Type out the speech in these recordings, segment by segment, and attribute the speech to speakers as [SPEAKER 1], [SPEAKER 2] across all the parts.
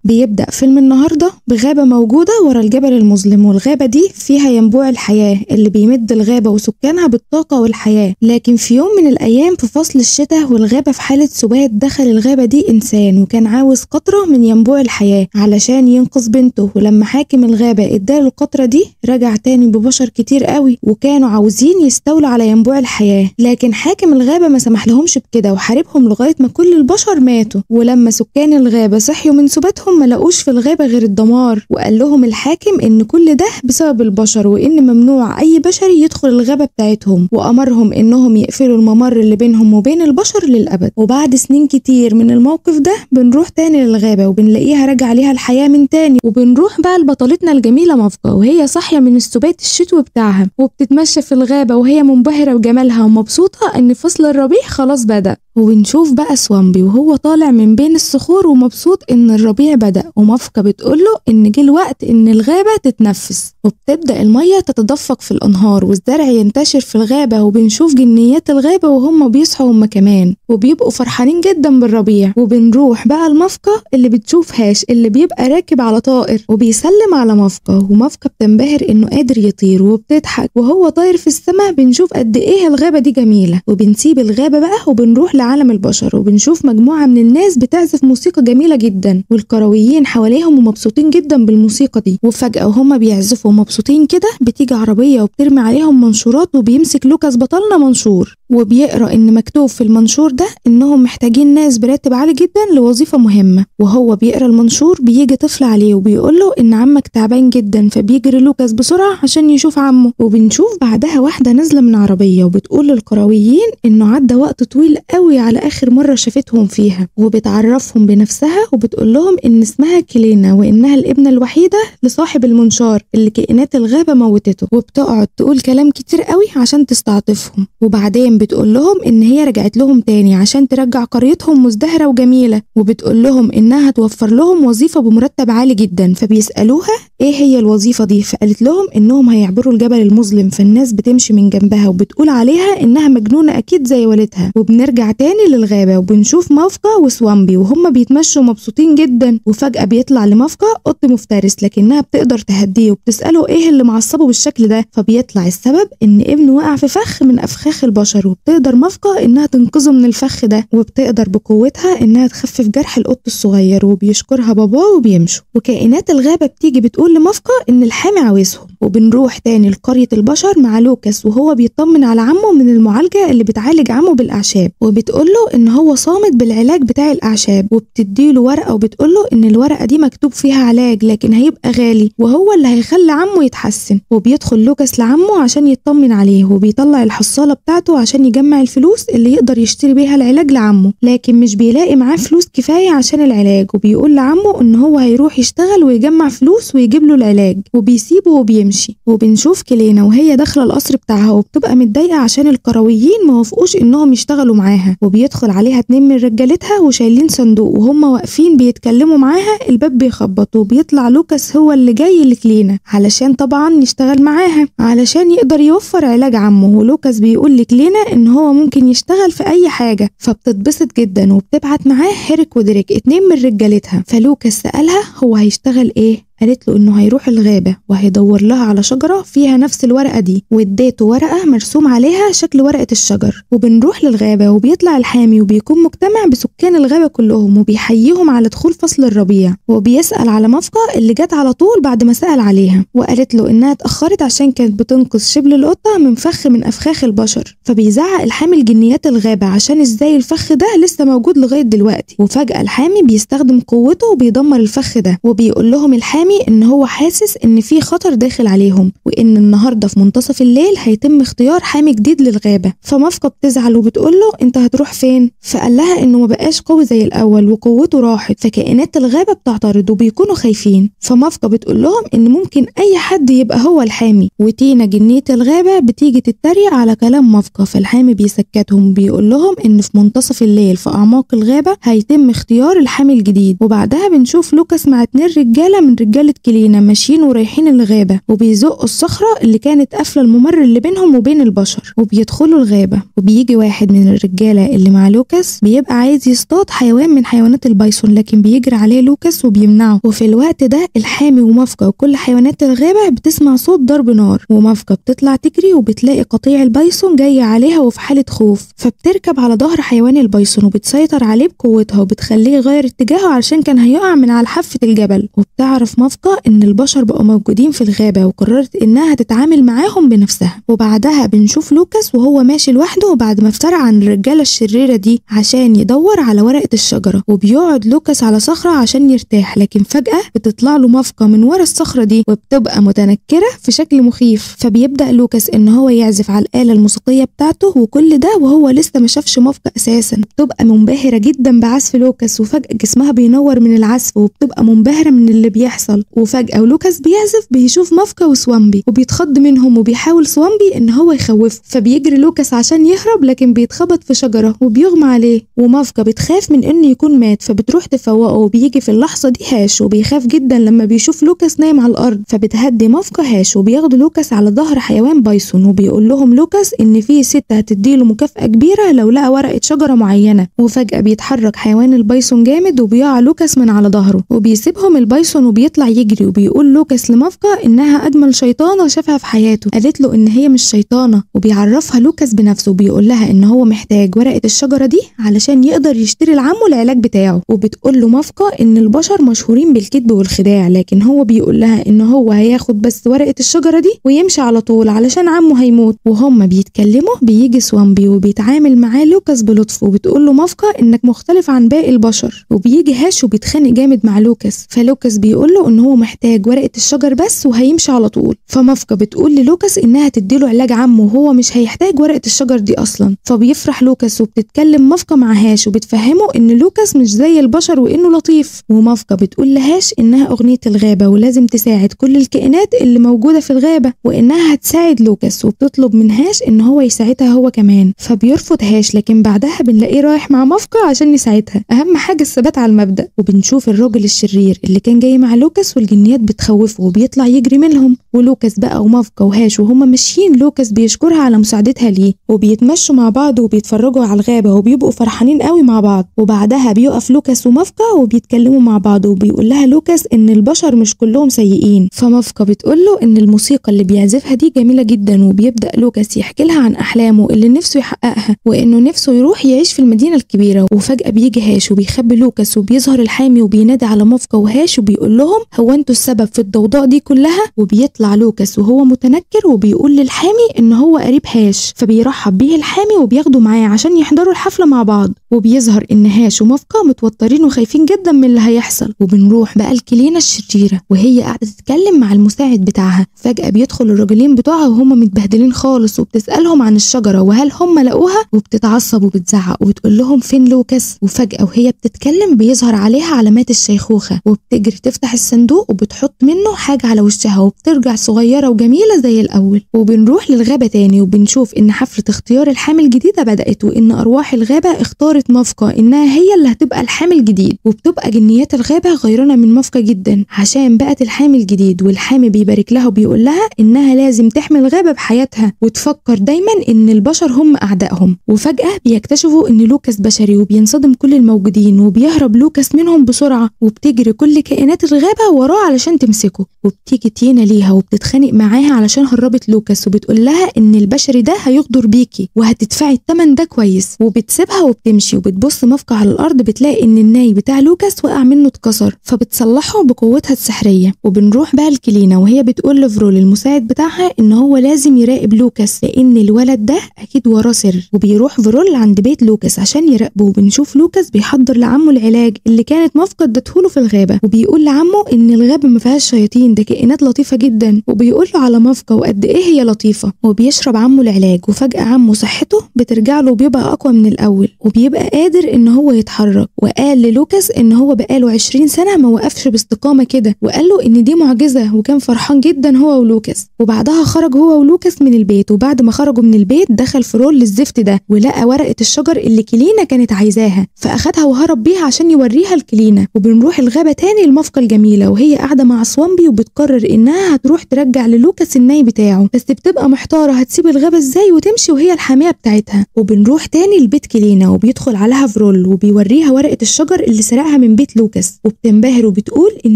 [SPEAKER 1] بيبدأ فيلم النهاردة بغابة موجودة ورا الجبل المظلم، والغابة دي فيها ينبوع الحياة اللي بيمد الغابة وسكانها بالطاقة والحياة. لكن في يوم من الأيام في فصل الشتاء والغابة في حالة سبات، دخل الغابة دي إنسان وكان عاوز قطرة من ينبوع الحياة علشان ينقذ بنته. ولما حاكم الغابة اداله القطرة دي رجع تاني ببشر كتير قوي وكانوا عاوزين يستولوا على ينبوع الحياة، لكن حاكم الغابة ما سمحلهمش بكده وحاربهم لغاية ما كل البشر ماتوا. ولما سكان الغابة صحيوا من سباتهم ما لقوش في الغابة غير الدمار، وقال لهم الحاكم ان كل ده بسبب البشر وان ممنوع اي بشري يدخل الغابة بتاعتهم، وامرهم انهم يقفلوا الممر اللي بينهم وبين البشر للابد. وبعد سنين كتير من الموقف ده بنروح تاني للغابة وبنلاقيها رجع ليها الحياة من تاني، وبنروح بقى لبطلتنا الجميلة مفقة وهي صاحية من السبات الشتوي بتاعها وبتتمشى في الغابة وهي منبهرة بجمالها ومبسوطة ان فصل الربيع خلاص بدأ. وبنشوف بقى سوامبي وهو طالع من بين الصخور ومبسوط ان الربيع بدأ، ومفقة بتقوله ان جه الوقت ان الغابة تتنفس، وبتبدأ المية تتدفق في الانهار والزرع ينتشر في الغابة، وبنشوف جنيات الغابة وهم بيصحوا هم كمان وبيبقوا فرحانين جدا بالربيع. وبنروح بقى المفقة اللي بتشوف هاش اللي بيبقى راكب على طائر وبيسلم على مفقة، ومفقة بتنبهر انه قادر يطير وبتضحك وهو طاير في السماء. بنشوف قد ايه الغابة دي جميلة، وبنسيب الغابة بقى وبنروح لعالم البشر وبنشوف مجموعة من الناس بتعزف موسيقى جميلة جدا والكرويين حواليهم ومبسوطين جدا بالموسيقى دي. وفجأة وهم بيعزفوا مبسوطين كده بتيجي عربية وبترمي عليهم منشورات، وبيمسك لوكاس بطلنا منشور وبيقرأ ان مكتوب في المنشور ده انهم محتاجين ناس براتب عالي جدا لوظيفة مهمة. وهو بيقرأ المنشور بيجي طفل عليه وبيقوله ان عمك تعبان جدا، فبيجري لوكاس بسرعة عشان يشوف عمه. وبنشوف بعدها واحدة نازلة من عربية وبتقول للكرويين انه عدى وقت طويل قوي على اخر مرة شافتهم فيها، وبتعرفهم بنفسها وبتقول لهم ان اسمها كلينا وانها الابنة الوحيدة لصاحب المنشار اللي كائنات الغابة موتته، وبتقعد تقول كلام كتير قوي عشان تستعطفهم. وبعدين بتقول لهم ان هي رجعت لهم تاني عشان ترجع قريتهم مزدهرة وجميلة، وبتقول لهم انها هتوفر لهم وظيفة بمرتب عالي جدا. فبيسألوها ايه هي الوظيفة دي، فقالت لهم انهم هيعبروا الجبل المظلم، فالناس بتمشي من جنبها وبتقول عليها انها مجنونة اكيد زي والدها. وبنرجع تاني للغابة وبنشوف مفقة وسوامبي وهم بيتمشوا مبسوطين جدا، وفجأة بيطلع لمفقة قط مفترس لكنها بتقدر تهديه وبتسأله ايه اللي معصبه بالشكل ده، فبيطلع السبب ان ابنه وقع في فخ من افخاخ البشر، وبتقدر مفقة انها تنقذه من الفخ ده، وبتقدر بقوتها انها تخفف جرح القط الصغير، وبيشكرها باباه وبيمشوا. وكائنات الغابة بتيجي بتقول لمفقة ان الحامي عاوزهم. وبنروح تاني لقرية البشر مع لوكاس وهو بيطمن على عمه من المعالجة اللي بتعالج عمه بالأعشاب، وبتقوله ان هو صامت بالعلاج بتاع الأعشاب، وبتديله ورقة وبتقوله ان الورقة دي مكتوب فيها علاج لكن هيبقى غالي وهو اللي هيخلي عمه يتحسن. وبيدخل لوكاس لعمه عشان يطمن عليه وبيطلع الحصالة بتاعته عشان يجمع الفلوس اللي يقدر يشتري بيها العلاج لعمه، لكن مش بيلاقي معاه فلوس كفاية عشان العلاج، وبيقول لعمه ان هو هيروح يشتغل ويجمع فلوس ويجيب له العلاج، وبيسيبه وبيمشي. وبنشوف كلينا وهي داخلة القصر بتاعها وبتبقى متضايقة عشان الكرويين ما وافقوش انهم يشتغلوا معاها، وبيدخل عليها 2 من رجالتها وشايلين صندوق وهم واقفين بيتكلموا معاها. الباب بيخبط وبيطلع لوكاس هو اللي جاي لكلينا علشان طبعا يشتغل معاها علشان يقدر يوفر علاج عمه. ولوكاس بيقول لكلينا ان هو ممكن يشتغل في اي حاجة، فبتتبسط جدا وبتبعت معاه هيريك ودريك 2 من رجالتها. فلوكاس سألها هو هيشتغل ايه، قالت له انه هيروح الغابة وهيدور لها على شجرة فيها نفس الورقة دي، واديته ورقة مرسوم عليها شكل ورقة الشجر. وبنروح للغابة وبيطلع الحامي وبيكون مجتمع بسكان الغابة كلهم وبيحييهم على دخول فصل الربيع، وبيسأل على مفقة اللي جت على طول بعد ما سأل عليها، وقالت له انها اتأخرت عشان كانت بتنقذ شبل القطة من فخ من افخاخ البشر. فبيزعق الحامي لجنيات الغابة عشان ازاي الفخ ده لسه موجود لغاية دلوقتي. وفجأة الحامي بيستخدم قوته وبيدمر الفخ ده، وبيقول لهم الحامي ان هو حاسس ان في خطر داخل عليهم، وان النهارده في منتصف الليل هيتم اختيار حامي جديد للغابه. فمفقة بتزعل وبتقول له انت هتروح فين، فقال لها انه ما بقاش قوي زي الاول وقوته راحت. فكائنات الغابه بتعترض وبيكونوا خايفين، فمفقة بتقول لهم ان ممكن اي حد يبقى هو الحامي. وتينا جنيه الغابه بتيجي تتريق على كلام مفقة، فالحامي بيسكتهم وبيقول لهم ان في منتصف الليل في اعماق الغابه هيتم اختيار الحامي الجديد. وبعدها بنشوف لوكاس مع 2 رجاله من رجال ورجالة كلينا ماشيين ورايحين الغابة، وبيزقوا الصخرة اللي كانت قافلة الممر اللي بينهم وبين البشر، وبيدخلوا الغابة. وبيجي واحد من الرجالة اللي مع لوكاس بيبقى عايز يصطاد حيوان من حيوانات البايسون، لكن بيجري عليه لوكاس وبيمنعه. وفي الوقت ده الحامي ومافكا وكل حيوانات الغابة بتسمع صوت ضرب نار، ومافكا بتطلع تجري وبتلاقي قطيع البايسون جاي عليها وفي حالة خوف، فبتركب على ظهر حيوان البايسون وبتسيطر عليه بقوتها وبتخليه يغير اتجاهه علشان كان هيقع من على حافة الجبل. وبتعرف مافكا ان البشر بقوا موجودين في الغابة وقررت انها تتعامل معاهم بنفسها. وبعدها بنشوف لوكاس وهو ماشي لوحده بعد ما افترى عن الرجالة الشريرة دي عشان يدور على ورقة الشجرة، وبيقعد لوكاس على صخرة عشان يرتاح، لكن فجأة بتطلع له مافكا من ورا الصخرة دي وبتبقى متنكرة في شكل مخيف. فبيبدأ لوكاس ان هو يعزف على الآلة الموسيقية بتاعته، وكل ده وهو لسه ما شافش مافكا اساسا. بتبقى منبهرة جدا بعزف لوكاس، وفجأة جسمها بينور من العزف وبتبقى منبهرة من اللي بيحصل. وفجأة ولوكاس بيعزف بيشوف مافكا وسوامبي وبيتخض منهم، وبيحاول سوامبي ان هو يخوفه، فبيجري لوكاس عشان يهرب لكن بيتخبط في شجرة وبيغمى عليه. ومافكا بتخاف من انه يكون مات فبتروح تفوقه، وبيجي في اللحظة دي هاش وبيخاف جدا لما بيشوف لوكاس نايم على الارض، فبتهدي مافكا هاش وبياخدوا لوكاس على ظهر حيوان بايسون، وبيقول لهم لوكاس ان في ست هتديله مكافأة كبيرة لو لقى ورقة شجرة معينة. وفجأة بيتحرك حيوان البايسون جامد وبيقع لوكاس من على ظهره، وبيسيبهم البايسون وبيطلع يجري. وبيقول لوكاس لمافكا انها اجمل شيطانة شافها في حياته، قالت له ان هي مش شيطانة. وبيعرفها لوكاس بنفسه وبيقول لها ان هو محتاج ورقة الشجرة دي علشان يقدر يشتري لعمه العلاج بتاعه. وبتقول له مافكا ان البشر مشهورين بالكذب والخداع، لكن هو بيقول لها ان هو هياخد بس ورقة الشجرة دي ويمشي على طول علشان عمه هيموت. وهم بيتكلموا بيجي سوامبي وبيتعامل معاه لوكاس بلطف، وبتقول له مافكا انك مختلف عن باقي البشر. وبيجي هاش وبيتخانق جامد مع لوكاس، فلوكاس بيقول له ان هو محتاج ورقة الشجر بس وهيمشي على طول. فمافكا بتقول للوكاس انها تديله علاج عمه وهو مش هيحتاج ورقة الشجر دي اصلا. فبيفرح لوكاس وبتتكلم مافكا مع هاش وبتفهمه ان لوكاس مش زي البشر وانه لطيف. ومافكا بتقول لهاش انها اغنية الغابة ولازم تساعد كل الكائنات اللي موجودة في الغابة، وانها هتساعد لوكاس، وبتطلب من هاش ان هو يساعدها هو كمان. فبيرفض هاش، لكن بعدها بنلاقيه رايح مع مافكا عشان يساعدها. اهم حاجة الثبات على المبدأ. وبنشوف الراجل الشرير اللي كان جاي مع لوكاس والجنيات بتخوفه وبيطلع يجري منهم. ولوكاس بقى ومافكا وهاش وهما ماشيين لوكاس بيشكرها على مساعدتها ليه، وبيتمشوا مع بعض وبيتفرجوا على الغابة وبيبقوا فرحانين قوي مع بعض. وبعدها بيقف لوكاس ومافكا وبيتكلموا مع بعض، وبيقول لها لوكاس ان البشر مش كلهم سيئين. فمافكا بتقول له ان الموسيقى اللي بيعزفها دي جميلة جدا، وبيبدأ لوكاس يحكي لها عن احلامه اللي نفسه يحققها، وانه نفسه يروح يعيش في المدينة الكبيرة. وفجأة بيجي هاش وبيخبي لوكاس وبيظهر الحامي وبينادي على مافكا وهاش وبيقول لهم هو انتوا السبب في الضوضاء دي كلها. وبيطلع لوكاس وهو متنكر وبيقول للحامي ان هو قريب هاش، فبيرحب بيه الحامي وبياخده معاه عشان يحضروا الحفلة مع بعض. وبيظهر ان هاش ومافكا متوترين وخايفين جدا من اللي هيحصل. وبنروح بقى الكلينة الشريرة وهي قاعدة تتكلم مع المساعد بتاعها. فجأة بيدخل الراجلين بتوعها وهم متبهدلين خالص، وبتسألهم عن الشجرة وهل هم لقوها، وبتتعصب وبتزعق وبتقول لهم فين لوكاس. وفجأة وهي بتتكلم بيظهر عليها علامات الشيخوخة، وبتجري تفتح الصندوق وبتحط منه حاجة على وشها وبترجع صغيرة وجميلة زي الأول. وبنروح للغابة تاني وبنشوف إن حفلة اختيار الحامل الجديدة بدأت، وإن أرواح الغابة اختارت مافكا إنها هي اللي هتبقى الحامل الجديد. وبتبقى جنيات الغابة غيرانة من مافكا جدا عشان بقت الحامل الجديد، والحامي بيبارك لها وبيقول لها إنها لازم تحمي الغابة بحياتها وتفكر دايما إن البشر هم أعدائهم. وفجأة بيكتشفوا إن لوكاس بشري وبينصدم كل الموجودين، وبيهرب لوكاس منهم بسرعة، وبتجري كل كائنات الغابة وراه علشان تمسكه. وبتيجي تينا ليها وبتتخانق معاها علشان هربت لوكاس، وبتقول لها إن البشري ده هيغدر بيكي وهتدفعي الثمن ده كويس. وبتسيبها وبتمشي، وبتبص مافكا على الأرض بتلاقي إن الناي بتاع لوكاس وقع منه اتكسر، فبتصلحه بقوتها السحرية. وبنروح بقى الكلينة وهي بتقول لفرول المساعد بتاعها إن هو لازم يراقب لوكاس لأن الولد ده أكيد وراه سر. وبيروح فرول عند بيت لوكاس عشان يراقبه، وبنشوف لوكاس بيحضر لعمه العلاج اللي كانت مافكا ادتهوله في الغابة، وبيقول لعمه إن الغابة ما فيهاش شياطين، ده كائنات لطيفة جدا، وبيقول له على مافكا وقد إيه هي لطيفة. وبيشرب عمه العلاج، وفجأة عمه صحته بترجع له وبيبقى أقوى من الأول، وبيبقى وبيبقى قادر ان هو يتحرك، وقال للوكاس ان هو بقاله 20 سنة ما وقفش باستقامة كده، وقال له ان دي معجزة، وكان فرحان جدا هو ولوكاس. وبعدها خرج هو ولوكاس من البيت، وبعد ما خرجوا من البيت دخل فرول للزفت ده ولقى ورقة الشجر اللي كلينا كانت عايزاها، فاخدها وهرب بيها عشان يوريها لكلينا. وبنروح الغابة تاني المفقة الجميلة وهي قاعدة مع سوامبي، وبتقرر انها هتروح ترجع للوكاس الناي بتاعه، بس بتبقى محتارة هتسيب الغابة ازاي وتمشي وهي الحامية بتاعتها. وبنروح تاني لبيت كلينا وبيدخل عليها فرول وبيوريها ورقة الشجر اللي سرقها من بيت لوكاس، وبتنبهر وبتقول ان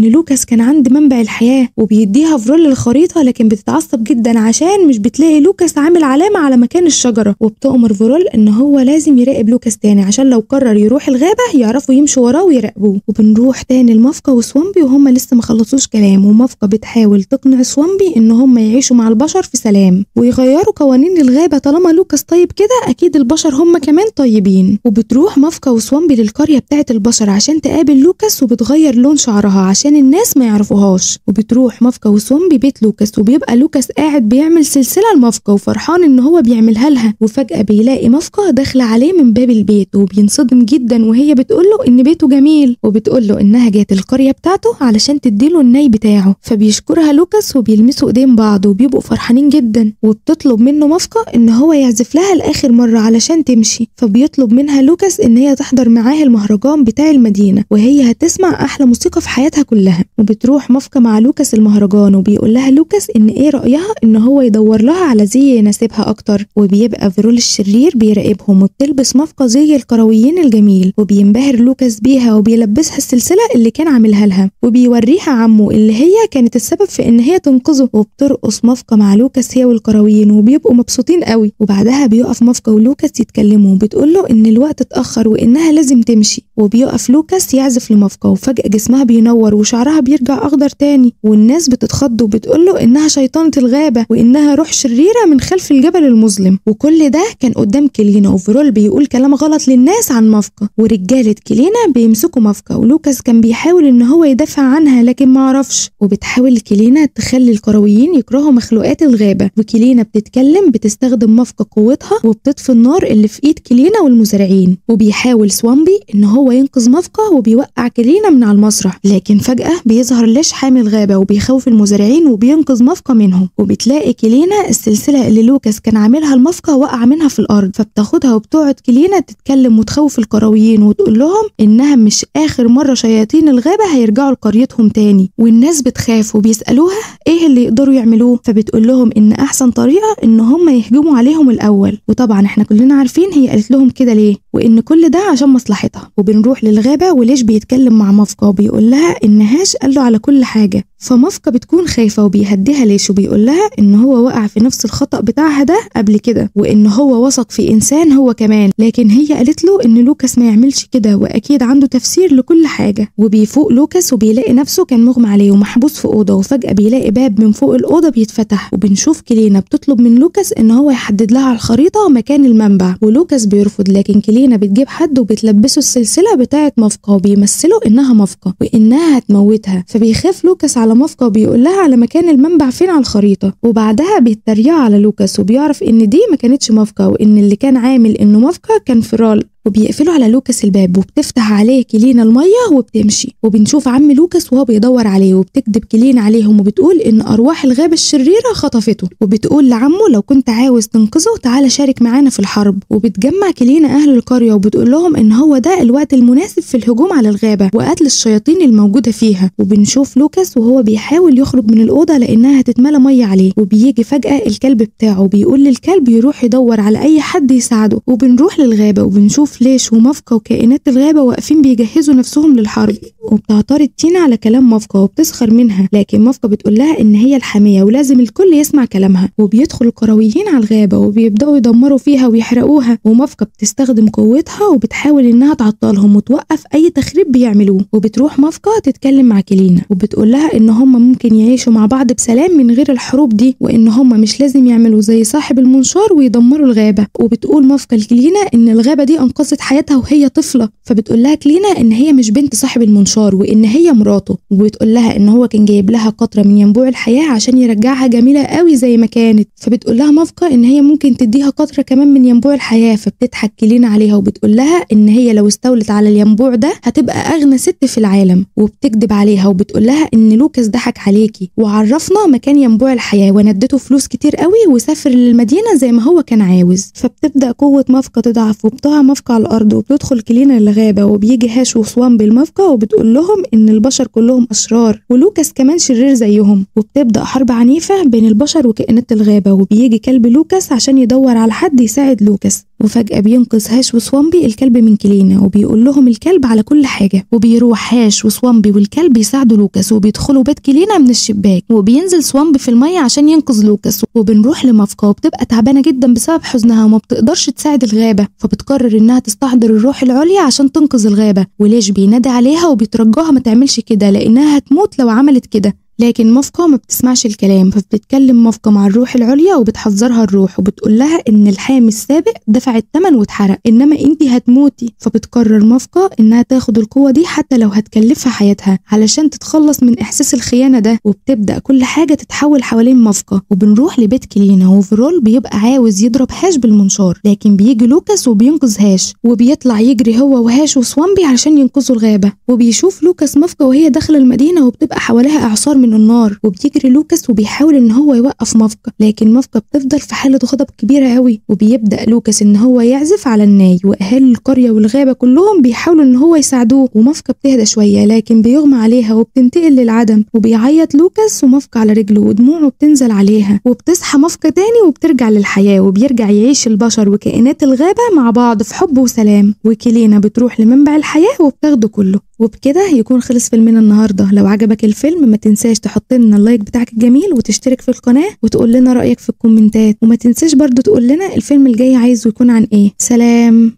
[SPEAKER 1] لوكاس كان عند منبع الحياة، وبيديها فرول الخريطة لكن بتتعصب جدا عشان مش بتلاقي لوكاس عامل علامة على مكان الشجرة، وبتأمر فرول ان هو لازم يراقب لوكاس تاني عشان لو قرر يروح الغابة يعرفوا يمشوا وراه ويراقبوه. وبنروح تاني المفقة وسوامبي وهم لسه ما خلصوش كلام، ومفقة بتحاول تقنع سوامبي ان هم يعيشوا مع البشر في سلام ويغيروا قوانين الغابة، طالما لوكاس طيب كده اكيد البشر هم كمان طيبين. وبتروح مفقة وسوامبي للقرية بتاعت البشر عشان تقابل لوكاس، وبتغير لون شعرها عشان الناس ما يعرفوهاش. وبتروح مفقة وسوامبي بيت لوكاس، وبيبقى لوكاس قاعد بيعمل سلسلة لمفقة وفرحان ان هو بيعملها لها، وفجأة بيلاقي مفقة داخلة عليه من باب البيت، وبينصدم جدا وهي بتقوله ان بيته جميل، وبتقوله انها جات القرية بتاعته علشان تديله الناي بتاعه. فبيشكرها لوكاس وبيلمسوا ايدين بعض وبيبقوا فرحانين جدا، وبتطلب منه مفقة ان هو يعزف لها لاخر مرة علشان تمشي. فبيطلب منها لوكاس ان هي تحضر معاه المهرجان بتاع المدينة وهي هتسمع احلى موسيقى في حياتها كلها. وبتروح مفقة مع لوكاس المهرجان، وبيقول لها لوكاس ان ايه رأيها ان هو يدور لها على زي يناسبها اكتر. وبيبقى فرول الشرير بيراقبهم، وبتلبس مفقة زي القرويين الجميل، وبينبهر لوكاس بيها وبيلبسها السلسلة اللي كان عاملها لها، وبيوريها عمه اللي هي كانت السبب في ان هي تنقذه. وبترقص مفقة مع لوكاس هي والقرويين وبيبقوا مبسوطين قوي. وبعدها بيقف مفقة ولوكاس يتكلموا، وبتقول له ان الوقت اتأخر وانها لازم تمشي. وبيقف لوكاس يعزف لمفقة، وفجأة جسمها بينور وشعرها بيرجع اخضر تاني، والناس بتتخض وبتقول له انها شيطانة الغابة وانها روح شريرة من خلف الجبل المظلم. وكل ده كان قدام كلينا، وفرول بيقول كلام غلط للناس عن مفقة، ورجالة كلينا بيمسكوا مفقة، ولوكاس كان بيحاول ان هو يدافع عنها لكن معرفش. وبتحاول كلينا تخلي القرويين يكرهوا مخلوقات الغابة، وكلينا بتتكلم بتستخدم مفقة قوتها وبتطفي النار اللي في ايد كلينا والمزارعين. وبيحاول سوامبي ان هو ينقذ مفقة وبيوقع كلينا من على المسرح، لكن فجأة بيظهر ليش حامي الغابة وبيخوف المزارعين وبينقذ مفقة منهم. وبتلاقي كلينا السلسلة اللي لوكاس كان عاملها المفقة وقع منها في الارض، فبتاخدها وبتقعد كلينا تتكلم وتخوف القرويين وتقول لهم انها مش اخر مرة شياطين الغابة هيرجعوا لقريتهم تاني. والناس بتخاف وبيسألوها ايه اللي يقدروا يعملوه، فبتقول لهم ان احسن طريقة ان هم يهجموا عليهم الاول. وطبعا احنا كلنا عارفين هي قالت لهم كده ليه، وان كل ده عشان مصلحتها. وبنروح للغابة وليش بيتكلم مع مفقة وبيقول لها ان هاش قال له على كل حاجة، فمفقة بتكون خايفة وبيهديها ليش وبيقول لها ان هو وقع في نفس الخطأ بتاعها ده قبل كده، وان هو وثق في انسان هو كمان، لكن هي قالت له ان لوكاس ما يعملش كده واكيد عنده تفسير لكل حاجة. وبيفوق لوكاس وبيلاقي نفسه كان مغمى عليه ومحبوس في أوضة، وفجأة بيلاقي باب من فوق الأوضة بيتفتح، وبنشوف كلينا بتطلب من لوكاس ان هو يحدد لها على الخريطة مكان المنبع، ولوكاس بيرفض، لكن كلينا بتجيب حد وبتلبسه السلسلة بتاعة مفقة وبيمثله انها مفقة وانها هتموتها. فبيخاف لوكاس على مفقة وبيقول لها على مكان المنبع فين على الخريطة. وبعدها بيتريقوا على لوكاس وبيعرف ان دي ما كانتش مفقة، وان اللي كان عامل انه مفقة كان فرال. وبيقفلوا على لوكاس الباب وبتفتح عليه كلينا المية وبتمشي، وبنشوف عم لوكاس وهو بيدور عليه، وبتكذب كلينا عليهم وبتقول ان ارواح الغابة الشريرة خطفته، وبتقول لعمه لو كنت عاوز تنقذه تعالى شارك معانا في الحرب. وبتجمع كلينا اهل القرية وبتقول لهم ان هو ده الوقت المناسب في الهجوم على الغابة وقتل الشياطين الموجودة فيها. وبنشوف لوكاس وهو بيحاول يخرج من الأوضة لانها هتتملى مية عليه، وبيجي فجأة الكلب بتاعه بيقول للكلب يروح يدور على اي حد يساعده. وبنروح للغابة وبنشوف ليش ومفقة وكائنات الغابة واقفين بيجهزوا نفسهم للحرب، وبتعترض تينا على كلام مفقة وبتسخر منها، لكن مفقة بتقول لها ان هي الحامية ولازم الكل يسمع كلامها. وبيدخل القرويين على الغابة وبيبدأوا يدمروا فيها ويحرقوها، ومفقة بتستخدم قوتها وبتحاول انها تعطلهم وتوقف اي تخريب بيعملوه. وبتروح مفقة تتكلم مع كلينا وبتقول لها ان هم ممكن يعيشوا مع بعض بسلام من غير الحروب دي، وان هم مش لازم يعملوا زي صاحب المنشار ويدمروا الغابة. وبتقول مفقة لكلينا ان الغابة دي انقذت خلصت حياتها وهي طفلة. فبتقول لها كلينا ان هي مش بنت صاحب المنشار وان هي مراته، وبتقول لها ان هو كان جايب لها قطرة من ينبوع الحياة عشان يرجعها جميلة قوي زي ما كانت. فبتقول لها مافكا ان هي ممكن تديها قطرة كمان من ينبوع الحياة. فبتضحك كلينا عليها وبتقول لها ان هي لو استولت على الينبوع ده هتبقى اغنى ست في العالم، وبتكذب عليها وبتقول لها ان لوكاس ضحك عليكي وعرفنا مكان ينبوع الحياة وندته فلوس كتير قوي وسافر للمدينة زي ما هو كان عاوز. فبتبدأ قوة مافكا تضعف وبتقع مافكا على الارض، وبتدخل كلينا الغابة وبيجي هاش وسوامبي المافكا وبتقول لهم ان البشر كلهم اشرار ولوكاس كمان شرير زيهم. وبتبدأ حرب عنيفة بين البشر وكائنات الغابة، وبيجي كلب لوكاس عشان يدور على حد يساعد لوكاس. وفجأة بينقذ هاش وسوامبي الكلب من كلينا وبيقول لهم الكلب على كل حاجة، وبيروح هاش وسوامبي والكلب يساعدوا لوكاس وبيدخلوا بيت كلينا من الشباك، وبينزل سوامبي في المية عشان ينقذ لوكاس. وبنروح لمافكا وبتبقى تعبانة جدا بسبب حزنها وما بتقدرش تساعد الغابة، فبتقرر انها تستحضر الروح العليا عشان تنقذ الغابة. وليش بينادي عليها وبيترجاها ما تعملش كده لانها هتموت لو عملت كده، لكن مافكا ما بتسمعش الكلام. فبتتكلم مافكا مع الروح العليا وبتحذرها الروح وبتقول لها ان الحامي السابق دفع الثمن واتحرق، انما انتي هتموتي. فبتقرر مافكا انها تاخد القوة دي حتى لو هتكلفها حياتها علشان تتخلص من احساس الخيانة ده. وبتبدأ كل حاجة تتحول حوالين مافكا. وبنروح لبيت كلينا وفرول بيبقى عاوز يضرب هاش بالمنشار، لكن بيجي لوكاس وبينقذ هاش وبيطلع يجري هو وهاش وسوامبي علشان ينقذوا الغابة. وبيشوف لوكاس مافكا وهي داخلة المدينة وبتبقى حواليها اعصار من النار، وبيجري لوكاس وبيحاول ان هو يوقف مافكا، لكن مافكا بتفضل في حالة غضب كبيرة قوي. وبيبدأ لوكاس ان هو يعزف على الناي، واهالي القرية والغابة كلهم بيحاولوا ان هو يساعدوه. ومافكا بتهدى شوية لكن بيغمى عليها وبتنتقل للعدم، وبيعيط لوكاس ومافكا على رجله ودموعه بتنزل عليها. وبتصحى مافكا تاني وبترجع للحياة، وبيرجع يعيش البشر وكائنات الغابة مع بعض في حب وسلام. وكلينا بتروح لمنبع الحياة وبتاخده كله. وبكده يكون خلص فيلمنا النهارده. لو عجبك الفيلم ما تنساش تحط لنا اللايك بتاعك الجميل وتشترك في القناة وتقول لنا رأيك في الكومنتات، وما تنساش برضو تقول لنا الفيلم الجاي عايزه يكون عن ايه. سلام.